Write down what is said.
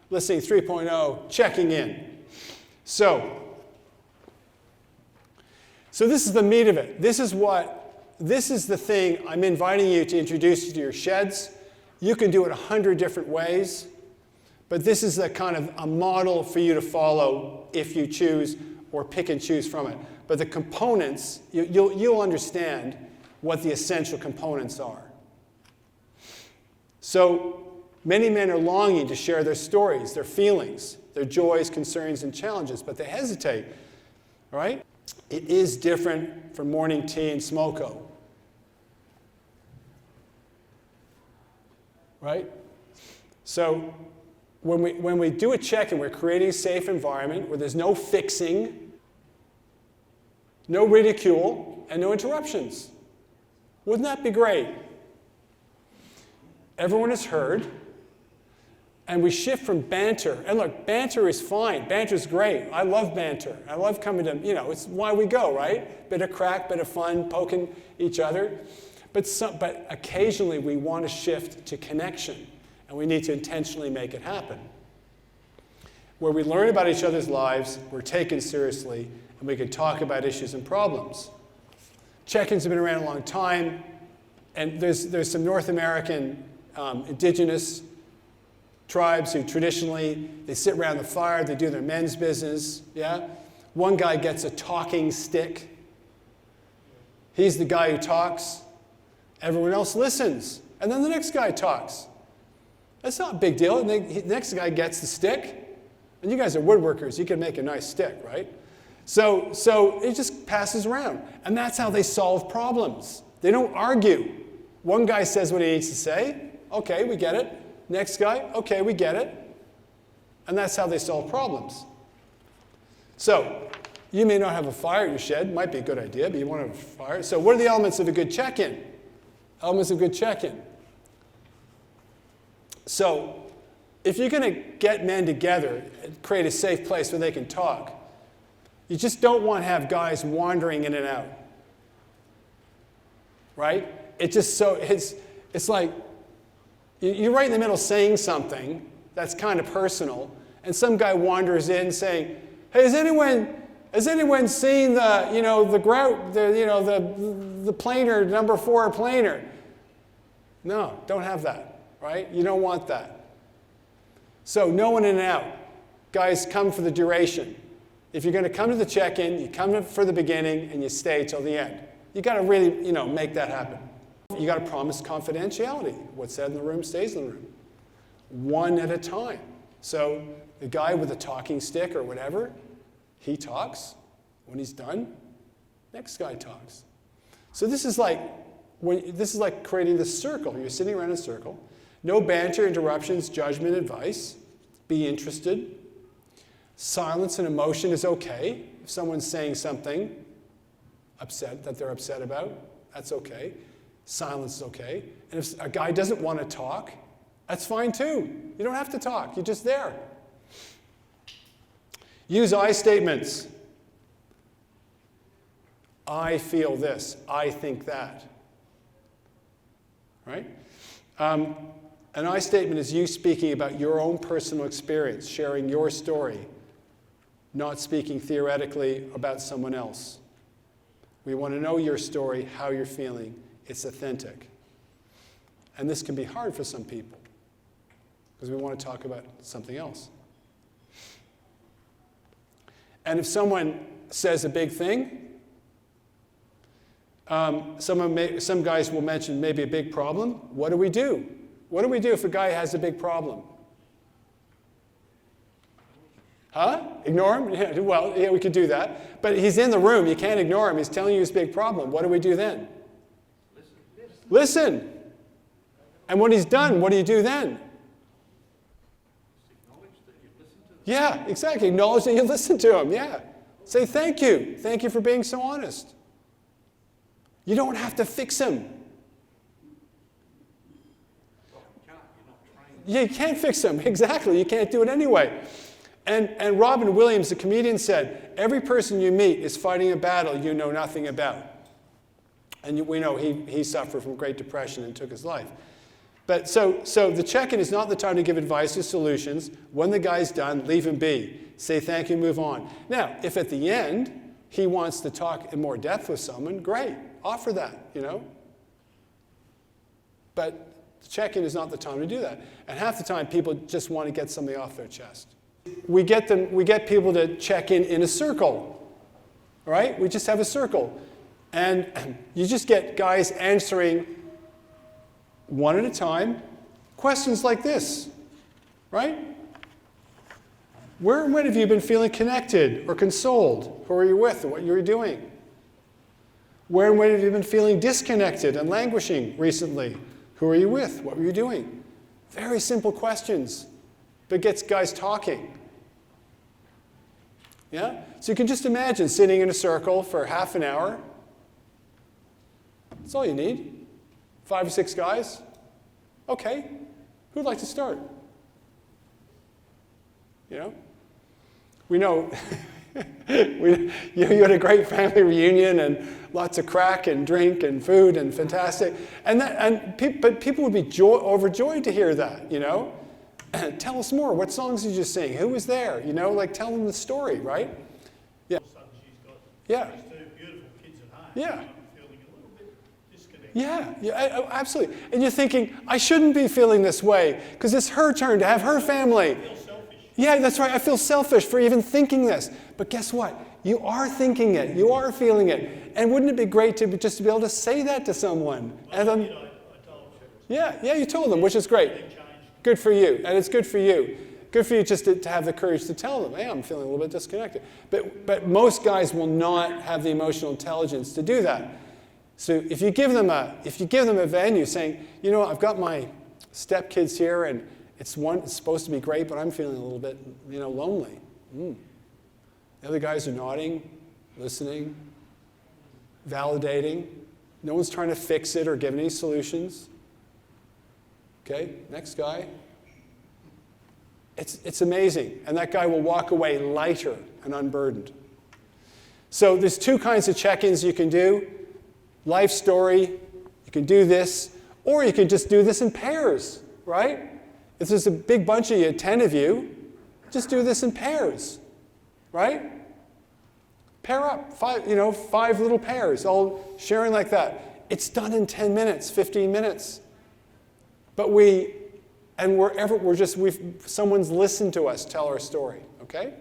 Listening 3.0, checking in. So this is the meat of it. This is the thing I'm inviting you to introduce you to your sheds. You can do it 100 different ways, but this is a kind of a model for you to follow if you choose or pick and choose from it. But the components, you'll understand what the essential components are. So many men are longing to share their stories, their feelings, their joys, concerns, and challenges, but they hesitate, right? It is different from morning tea and smoko, right? So when we do a check-in, we're creating a safe environment where there's no fixing, no ridicule, and no interruptions. Wouldn't that be great? Everyone is heard, and we shift from banter. And look, banter is fine. Banter is great. I love banter. I love coming to, it's why we go, right? Bit of crack, bit of fun, poking each other. But occasionally we want to shift to connection, and we need to intentionally make it happen. Where we learn about each other's lives, we're taken seriously, and we can talk about issues and problems. Check-ins have been around a long time, and there's some North American indigenous tribes who traditionally, they sit around the fire, they do their men's business, yeah? One guy gets a talking stick. He's the guy who talks. Everyone else listens. And then the next guy talks. That's not a big deal. The next guy gets the stick. And you guys are woodworkers. You can make a nice stick, right? So it just passes around. And that's how they solve problems. They don't argue. One guy says what he needs to say. Okay, we get it. Next guy, okay, we get it. And that's how they solve problems. So you may not have a fire at your shed. Might be a good idea, but you want to have a fire. So what are the elements of a good check-in? Elements of good check-in. So if you're going to get men together and create a safe place where they can talk, you just don't want to have guys wandering in and out. Right? It's like you're right in the middle saying something that's kind of personal, and some guy wanders in saying, "Hey, has anyone seen the planer, number 4 planer?" No, don't have that, right? You don't want that. So no one in and out. Guys, come for the duration. If you're going to come to the check-in, you come for the beginning and you stay till the end. You got to really, make that happen. You got to promise confidentiality. What's said in the room stays in the room. One at a time. So the guy with the talking stick or whatever, he talks. When he's done, next guy talks. So this is like creating this circle. You're sitting around in a circle. No banter, interruptions, judgment, advice. Be interested. Silence and emotion is okay. If someone's saying something that they're upset about, that's okay. Silence is okay. And if a guy doesn't want to talk, that's fine too. You don't have to talk. You're just there. Use I statements. I feel this. I think that. Right? An I statement is you speaking about your own personal experience, sharing your story, not speaking theoretically about someone else. We want to know your story, how you're feeling. It's authentic. And this can be hard for some people because we want to talk about something else. And if someone says a big thing, some guys will mention maybe a big problem. What do we do? What do we do if a guy has a big problem? Huh? Ignore him? Yeah, well, yeah, we could do that. But he's in the room. You can't ignore him. He's telling you his big problem. What do we do then? Listen. And when he's done, what do you do then? Acknowledge that you listened to them. Yeah, exactly. Acknowledge that you listened to him. Yeah. Say thank you. Thank you for being so honest. You don't have to fix him. Yeah, you can't fix him. Exactly. You can't do it anyway. And Robin Williams, the comedian, said, every person you meet is fighting a battle you know nothing about. And we know he suffered from Great Depression and took his life. But so the check-in is not the time to give advice or solutions. When the guy's done, leave him be. Say thank you, move on. Now, if at the end he wants to talk in more depth with someone, great, offer that, you know. But the check-in is not the time to do that. And half the time, people just want to get something off their chest. We get people to check in a circle, right? We just have a circle. And you just get guys answering one at a time questions like this, right? Where and when have you been feeling connected or consoled? Who are you with and what you're doing? Where and when have you been feeling disconnected and languishing recently? Who are you with? What were you doing? Very simple questions, but gets guys talking. Yeah? So you can just imagine sitting in a circle for half an hour. That's all you need. 5 or 6 guys. Okay, who'd like to start? You know? We know you had a great family reunion and lots of crack and drink and food and fantastic. But people would be overjoyed to hear that, you know? Tell us more. What songs did you sing? Who was there? You know, like tell them the story, right? Yeah. Yeah. These 2 beautiful kids at home. Yeah. I'm feeling a little bit disconnected. Yeah, absolutely. And you're thinking, I shouldn't be feeling this way because it's her turn to have her family. I feel selfish. Yeah, that's right. I feel selfish for even thinking this. But guess what? You are thinking it. You are feeling it. And wouldn't it be great to just to be able to say that to someone? Well, and I told them. Yeah, you told them, which is great. Good for you. And it's good for you. Good for you just to have the courage to tell them, hey, I'm feeling a little bit disconnected. But most guys will not have the emotional intelligence to do that. So if you give them a venue saying, you know, I've got my stepkids here and it's supposed to be great, but I'm feeling a little bit, you know, lonely. The other guys are nodding, listening, validating. No one's trying to fix it or give any solutions. Okay, next guy. It's amazing. And that guy will walk away lighter and unburdened. So there's 2 kinds of check-ins you can do. Life story, you can do this, or you can just do this in pairs, right? If there's a big bunch of you, 10 of you, just do this in pairs, right? Pair up, 5 little pairs, all sharing like that. It's done in 10 minutes, 15 minutes. But someone's listened to us tell our story, okay?